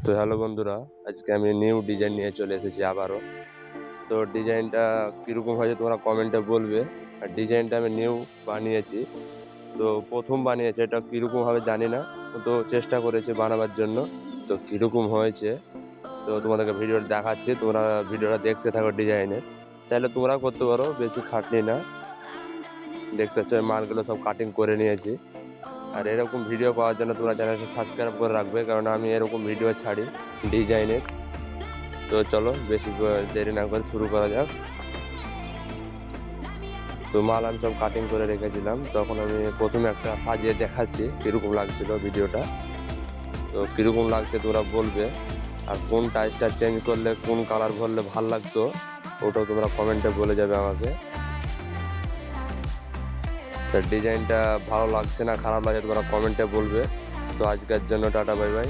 তো হ্যালো বন্ধুরা, আজকে আমি নিউ ডিজাইন নিয়ে চলে এসেছি আবারও। তো ডিজাইনটা কীরকম হয়েছে তোমরা কমেন্টে বলবে। আর ডিজাইনটা আমি নিউ বানিয়েছি, তো প্রথম বানিয়েছি, এটা কীরকম হবে জানি না, তো চেষ্টা করেছি বানাবার জন্য। তো কীরকম হয়েছে তো তোমাদেরকে ভিডিওটা দেখাচ্ছি, তোমরা ভিডিওটা দেখতে থাকো। ডিজাইনের চাইলে তোমরাও করতে পারো, বেশি খাটনি না। দেখতে হচ্ছে মালগুলো সব কাটিং করে নিয়েছি। আর এরকম ভিডিও পাওয়ার জন্য তোমরা চ্যানেলটা সাবস্ক্রাইব করে রাখবে, কারণ আমি এরকম ভিডিও ছাড়ি ডিজাইনের। তো চলো বেশি দেরি না করে শুরু করা যাক। তো মাল আমি সব কাটিং করে রেখেছিলাম, তখন আমি প্রথমে একটা সাজিয়ে দেখাচ্ছি কীরকম লাগছিল ভিডিওটা। তো কীরকম লাগছে তোমরা বলবে, আর কোন টাইসটা চেঞ্জ করলে কোন কালার ভরলে ভাল লাগতো ওটাও তোমরা কমেন্টে বলে যাবে আমাকে। তো ডিজাইনটা ভালো লাগছে না খারাপ লাগছে তোমরা কমেন্টে বলবে। তো আজকের জন্য টাটা, বাই বাই।